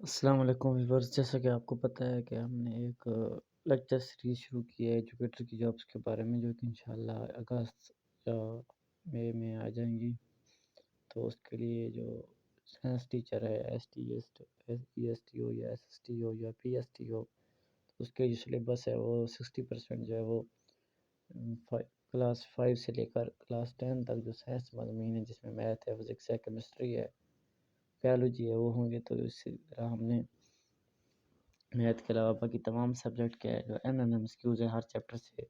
अस्सलाम वालेकुम व्यूअर्स। जैसा कि आपको पता है कि हमने एक लेक्चर सीरीज़ शुरू की है एजुकेटर की जॉब्स के बारे में, जो कि इंशाल्लाह अगस्त या मई में आ जाएंगी। तो उसके लिए जो साइंस टीचर है, S T E S T हो या एस एस टी हो या पी एस टी हो, तो उसके जो सिलेबस है वो 60% जो है वो क्लास 5 से लेकर क्लास 10 तक जो साइंस मज़ामीन है, जिसमें मैथ है, फिज़िक्स है, केमिस्ट्री है, बायोलॉजी है, वो होंगे। तो इसी तरह हमने मैथ के अलावा बाकी तमाम सब्जेक्ट के जो एम एस क्यूज़ है हर चैप्टर से,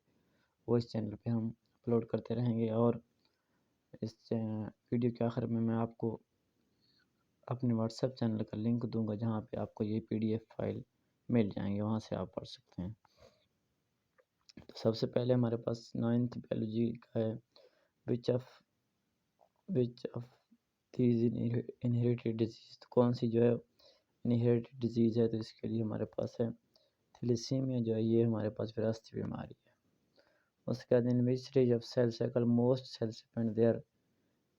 वो इस चैनल पे हम अपलोड करते रहेंगे। और इस वीडियो के आखिर में मैं आपको अपने व्हाट्सएप चैनल का लिंक दूंगा, जहाँ पे आपको ये पीडीएफ फाइल मिल जाएंगे, वहाँ से आप पढ़ सकते हैं। तो सबसे पहले हमारे पास 9th बायोलॉजी का है, which of which of these inherited disease, तो कौन सी जो है इनहेरिटेड डिजीज़ है। तो इसके लिए हमारे पास है थैलेसीमिया, जो है ये हमारे पास विरासती बीमारी है। उसके बाद in which stage of cell cycle most cell spend their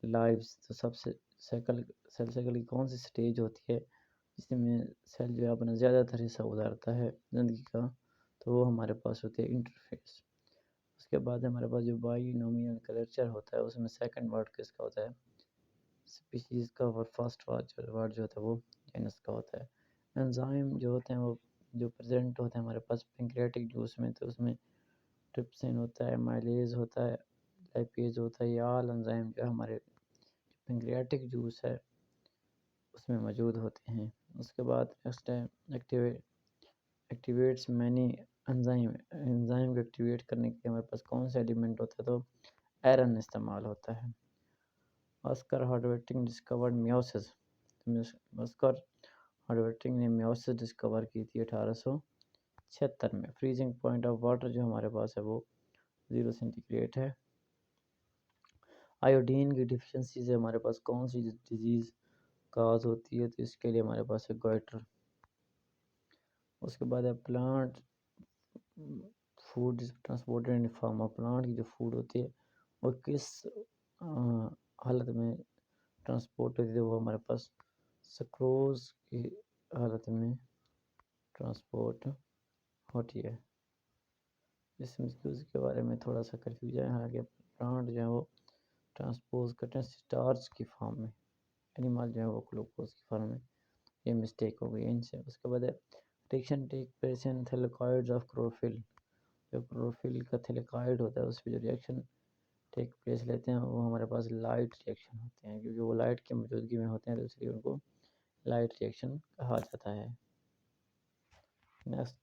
lives, तो सबसे सेल साइकिल की कौन सी स्टेज होती है जिसमें सेल जो है अपना ज़्यादातर हिस्सा गुजारता है ज़िंदगी का, तो वो हमारे पास होती है इंटरफेस। उसके बाद हमारे पास जो बाइनोमियल कल्चर होता है, उसमें सेकंड वर्ड किसका होता है, स्पीशीज़ का, और फर्स्ट वर्ड जो होता है वो जेनस का होता है। एंजाइम जो होते हैं वो जो प्रेजेंट होते हैं हमारे पास पेंक्रियाटिक जूस में, तो उसमें ट्रिप्सिन होता है, माइलेज होता है, लाइपेज होता है। ये ऑल एंजाइम जो हमारे पेंक्रियाटिक जूस है उसमें मौजूद होते हैं। उसके बाद नेक्स्ट है एक्टिवेट्स मैनी एंजाइम, एंजाइम को एक्टिवेट करने के लिए हमारे पास कौन सा एलिमेंट होता है, तो आयरन इस्तेमाल होता है। ऑस्कर हार्डवेटिंग डिस्कवर्ड मियोसिस, ऑस्कर हार्डवेटिंग ने मियोसिस डिस्कवर की थी 1876 में। फ्रीजिंग पॉइंट ऑफ वाटर जो हमारे पास है वो 0 सेंटीग्रेड है। आयोडीन की डिफिशियंसी से हमारे पास कौन सी डिजीज़ काज होती है, तो इसके लिए हमारे पास है गोइटर। उसके बाद है plant food transported in form of, plant की जो फूड होती है वो किस हालत में ट्रांसपोर्ट होती है, वो हमारे पास सक्रोज की हालत में ट्रांसपोर्ट होती है। इसमें के बारे में थोड़ा सा कन्फ्यूजन है, हालांकि प्लांट जो है वो ट्रांसपोज करते हैं स्टार्च की फॉर्म में, एनिमल जो है वो ग्लूकोज की फॉर्म में। ये मिस्टेक हो गई इनसे। उसके बाद है reaction take place in thylakoids of chlorophyll, जो क्लोरोफिल का थैलेकॉइड होता है उस पर जो रिएक्शन टेक प्लेस लेते हैं वो हमारे पास लाइट रिएक्शन होते हैं, क्योंकि वो लाइट की मौजूदगी में होते हैं, तो इसलिए उनको लाइट रिएक्शन कहा जाता है। नेक्स्ट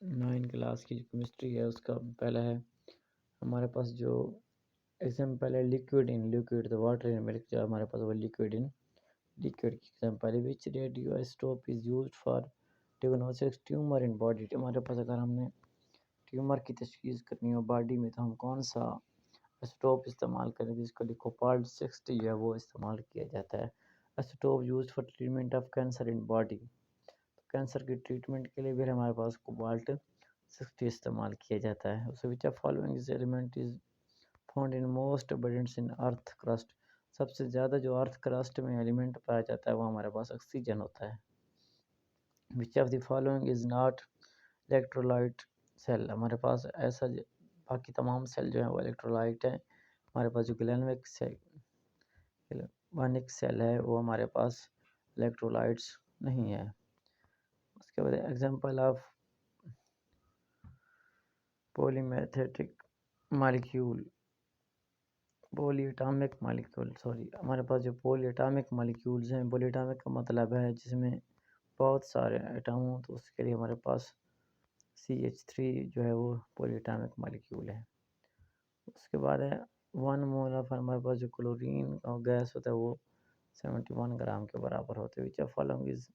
9 क्लास की जो केमिस्ट्री है उसका पहला है हमारे पास जो एग्जाम्पल है लिक्विड इन लिक्विड, तो वाटर इन मिल्क जो हमारे पास वो लिक्विड इन लिक्विड की एग्जाम्पल है। Which radio isotope is used for diagnosis tumour in body, हमारे पास अगर हमने ट्यूमर की तशखीस करनी हो बॉडी में, तो हम कौन सा आइसोटोप इस्तेमाल करें, जिसको लिकोपाल्ट 60 जो है वो इस्तेमाल किया जाता है। Isotope used for treatment of cancer in body, cancer की ट्रीटमेंट के लिए भी हमारे पास कोबाल्ट 60 इस्तेमाल किया जाता है। उसके which following element is found in most abundance in earth crust, सबसे ज़्यादा जो अर्थ क्रस्ट में एलिमेंट पाया जाता है वो हमारे पास ऑक्सीजन होता है। Which of the following is not electrolyte cell, हमारे पास ऐसा बाकी तमाम सेल जो है वो इलेक्ट्रोलाइट है। हमारे पास जो ग्लैनविक सेल सेल है वो हमारे पास इलेक्ट्रोलाइट्स नहीं है। उसके बाद example of polymethetic molecule, polyatomic molecule sorry, हमारे पास जो पॉलीएटॉमिक मॉलिक्यूल्स हैं, पॉलीएटॉमिक का मतलब है जिसमें बहुत सारे एटम हों, तो उसके लिए हमारे पास CH3 जो है वो पॉलीएटॉमिक मॉलिक्यूल है। उसके बाद है 1 मोल ऑफ, हमारे पास जो क्लोरीन का गैस होता है वो 71 ग्राम के बराबर होते हैं। Which of following is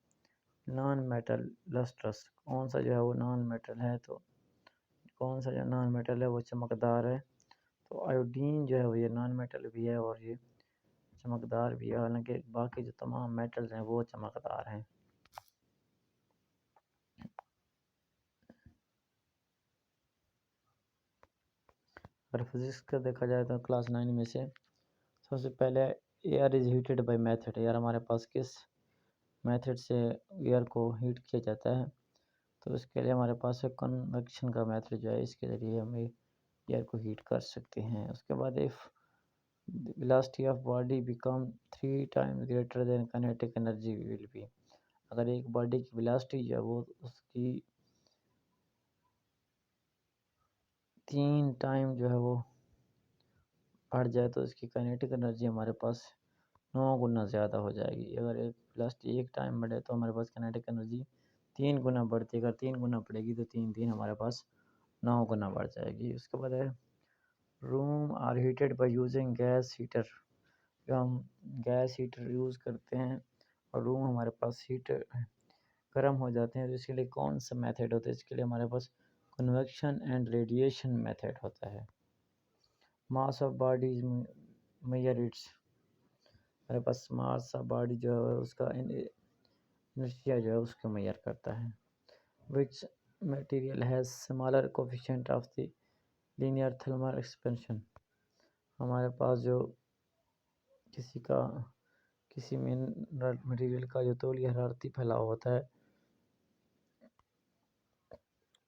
non metal lustrous, कौन सा जो है वो नॉन मेटल है, तो कौन सा जो नॉन मेटल है वो चमकदार है। तो आयोडीन जो है वो ये नॉन मेटल भी है और ये चमकदार भी है, हालांकि बाकी जो तमाम मेटल्स हैं वो चमकदार हैं। अगर फिजिक्स का देखा जाए तो क्लास 9 में से सबसे पहले air is heated by method, यार हमारे पास किस मेथड से एयर को हीट किया जाता है। तो इसके लिए हमारे पास है कन्वेक्शन का मेथड जो है, इसके ज़रिए हम एयर को हीट कर सकते हैं। उसके बाद if velocity of body become 3 times greater than kinetic energy will be, अगर एक बॉडी की वेलोसिटी जो है वो उसकी 3 टाइम जो है वो बढ़ जाए तो इसकी काइनेटिक एनर्जी हमारे पास 9 गुना ज़्यादा हो जाएगी। अगर एक वेलोसिटी 1 टाइम बढ़े तो हमारे पास काइनेटिक एनर्जी 3 गुना बढ़ती है। अगर 3 गुना बढ़ेगी तो 3 हमारे पास 9 गुना बढ़ जाएगी। उसके बाद है room are heated by using gas heater, जो हम गैस हीटर यूज़ करते हैं और रूम हमारे पास हीट गर्म हो जाते हैं, तो इसके लिए कौन सा मेथड होता है? इसके लिए हमारे पास कन्वेक्शन एंड रेडिएशन मेथड होता है। Mass of body measure its, हमारे पास मास ऑफ बॉडी जो है उसका इनर्शिया जो है उसको मेजर करता है। Which material has smaller coefficient of the linear thermal expansion, हमारे पास जो किसी मटेरियल का जो तौलीय हरारती फैलाव होता है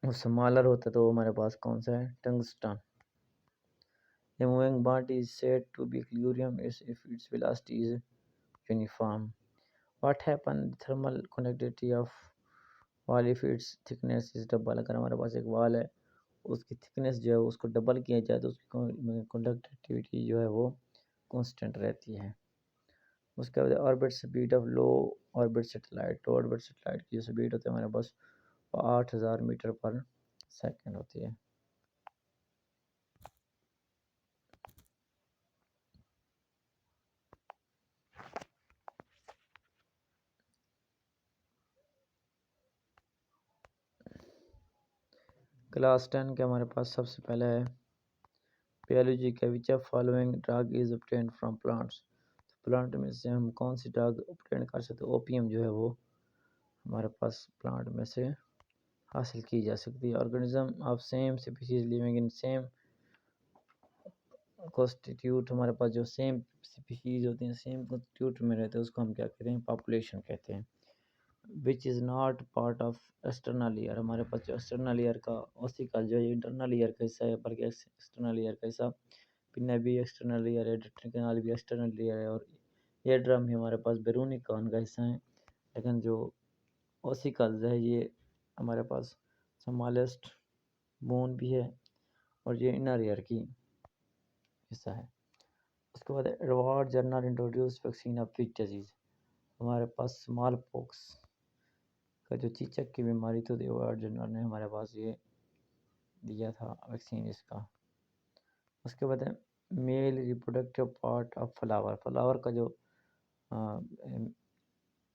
वो स्मॉलर होता है, तो हमारे पास कौन सा है? Tungsten. A moving body is said to be equilibrium is if its velocity is uniform. What happens the thermal conductivity of wall if its thickness is double? अगर हमारे पास एक वॉल है उसकी थिकनेस जो है उसको डबल किया जाए तो उसकी कंडक्टिविटी जो है वो कांस्टेंट रहती है। उसके बाद orbit speed of low orbit satellite, orbit satellite की जो स्पीड होती है हमारे पास 8000 मीटर पर सेकंड होती है। क्लास 10 के हमारे पास सबसे पहले है बायोलॉजी का, which of following drug is obtained from plants, तो प्लांट में से हम कौन सी ड्रग ऑब्टेन कर सकते हैं? ओपीएम जो है वो हमारे पास प्लांट में से हासिल की जा सकती है। Organism of same species living in same constitute, हमारे पास जो सेम स्पीशीज होती हैं सेम कॉन्स्टिट्यूट में रहते हैं उसको हम क्या कहते हैं? पॉपुलेशन कहते हैं। Which is not part of external ear, हमारे पास जो एक्सटर्नल ईयर का ओसिकल जो है इंटरनल ईयर का हिस्सा है, बल्कि एक्सटर्नल ईयर का हिस्सा पिन्ना भी एक्सटर्नल ईयर है, कैनाल भी एक्सटर्नल ईयर है, और ईयर ड्रम भी हमारे पास बैरूनी कॉन का हिस्सा है। लेकिन जो ओसिकल्स है ये हमारे पास स्मॉलेस्ट बोन भी है और ये इनर ईयर की हिस्सा है। उसके बाद Edward journal introduce vaccine of which disease, हमारे पास स्मॉल पॉक्स का जो चीचक की बीमारी तो एडवर्ड जर्नल ने हमारे पास ये दिया था वैक्सीन इसका। उसके बाद है male reproductive part of flower, flower का जो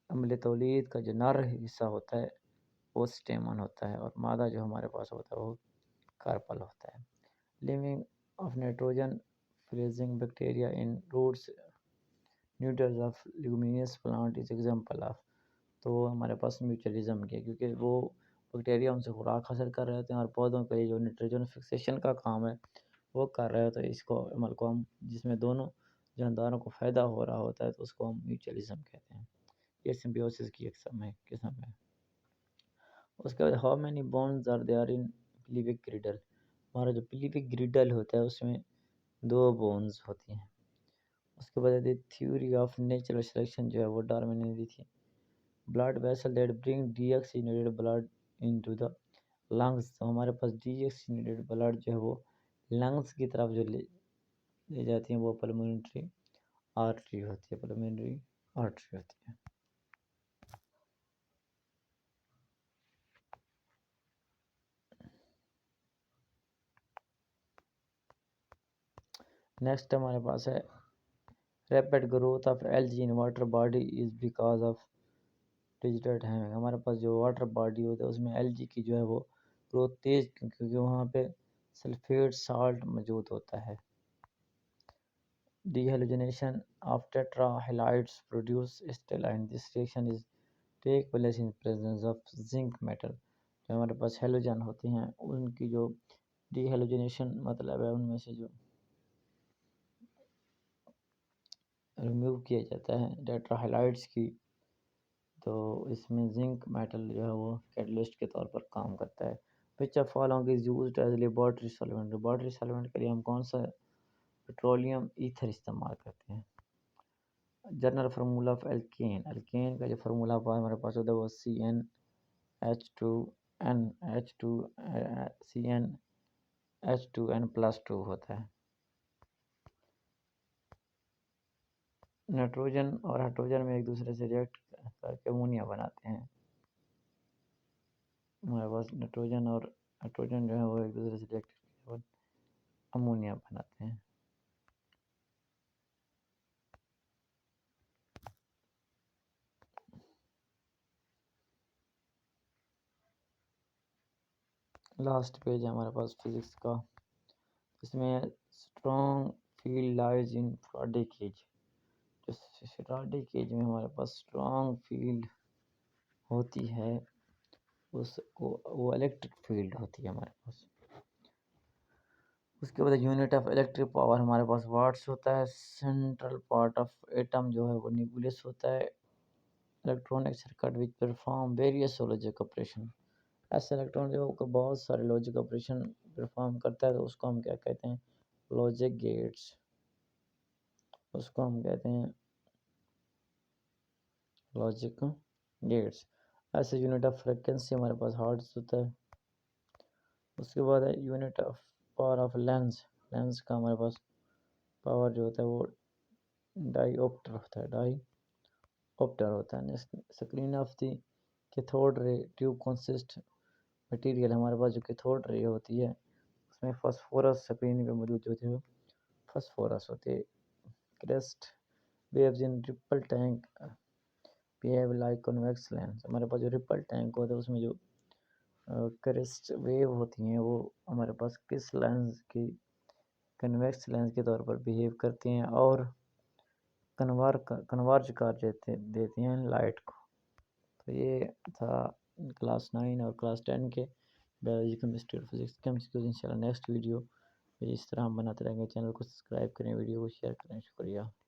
अम्ल तौलीद का जो नर हिस्सा होता है वो स्टेमन होता है, और मादा जो हमारे पास होता है वो कार्पल होता है। Living of nitrogen fixing bacteria in roots nodules of leguminous plant is example of, तो हमारे पास म्यूचुअलिज्म की है, क्योंकि वो बैक्टीरिया उनसे खुराक हासिल कर रहे होते हैं और पौधों के लिए जो नाइट्रोजन फिक्सेशन का काम है वो कर रहे होते हैं। इसको अमल को हम जिसमें दोनों जानदारों को फ़ायदा हो रहा होता है तो उसको हम म्यूचुअलिज्म कहते हैं। ये सिम्बियोसिस की एक किस्म है। उसके बाद how many bones are there in pelvic girdle, हमारा जो पिलीविक ग्रिडल होता है उसमें 2 बोन्स होती हैं। उसके बाद थ्योरी ऑफ नेचुरल सिलेक्शन जो है वो डार्विन ने दी थी। Blood vessel that bring deoxygenated blood into the lungs, तो हमारे पास डीऑक्सीनेटेड ब्लड जो है वो लंग्स की तरफ जो ले जाती हैं वो पल्मोनरी आर्टरी होती है, पल्मोनरी आर्टरी होती है। नेक्स्ट हमारे पास है rapid growth of algae in water body is because of डिजिटेड Hamming, हमारे पास जो वाटर बॉडी होता है उसमें एल्गी की जो है वो ग्रोथ तेज क्योंकि वहाँ पे सल्फेट साल्ट मौजूद होता है। Dehalogenation of tetrahalides produce stelline, this reaction is take place in presence of zinc metal, जो हमारे पास हेलोजन होती हैं उनकी जो डिहेलोजिनेशन मतलब है उनमें से जो रिमूव किया जाता है टेट्राहाइड्राइड्स की, तो इसमें ज़िंक मेटल जो है वो कैटलिस्ट के तौर पर काम करता है। Which of following is used as laboratory solvent? Laboratory solvent के लिए हम कौन सा पेट्रोलियम ईथर इस्तेमाल करते हैं? General formula of alkane, alkane का जो फार्मूला हमारे पास होता है वो CnH2n होता है। नाइट्रोजन और हाइड्रोजन में एक दूसरे से रिएक्ट करके अमोनिया बनाते हैं। हमारे पास नाइट्रोजन और हाइड्रोजन जो है वो एक दूसरे से रिएक्ट करके अमोनिया बनाते हैं। लास्ट पेज है हमारे पास फिजिक्स का, इसमें strong field lies in Faraday cage. जो फैराडे केज में हमारे पास स्ट्रॉन्ग फील्ड होती है उसको वो इलेक्ट्रिक फील्ड होती है हमारे पास। उसके बाद यूनिट ऑफ इलेक्ट्रिक पावर हमारे पास वाट्स होता है। सेंट्रल पार्ट ऑफ एटम जो है वो न्यूक्लियस होता है। Electronic circuit which perform various logic operation, ऐसे इलेक्ट्रॉन जो बहुत सारे लॉजिक ऑपरेशन परफॉर्म करता है तो उसको हम क्या कहते हैं? Logic gates. उसको हम कहते हैं लॉजिक गेट्स। ऐसे यूनिट ऑफ फ्रिक्वेंसी हमारे पास हर्ट्ज होता है। उसके बाद है unit of power of lens. Lens का हमारे पास पावर जो होता है वो डाईऑप्टर होता है, डाईऑप्टर होता है। Screen of the cathode ray tube consist material, हमारे पास जो कैथोड रे होती है उसमें फास्फोरस स्क्रीन पे मौजूद होते हैं, फास्फोरस होते हैं। Crest waves in ripple tank behave like convex lens, हमारे पास जो रिपल टैंक होता है उसमें जो क्रेस्ट वेव होती हैं वो हमारे पास किस लेंस की, कन्वेक्स लेंस के तौर पर बिहेव करती हैं और कन्वर्ज कर देती हैं लाइट को। तो ये था क्लास 9 और क्लास 10 के बायोलॉजी केमिस्ट्री और फिजिक्स के एमसीक्यूज। इंशाल्लाह नेक्स्ट वीडियो इस तरह हम बनाते रहेंगे। चैनल को सब्सक्राइब करें, वीडियो को शेयर करें। शुक्रिया।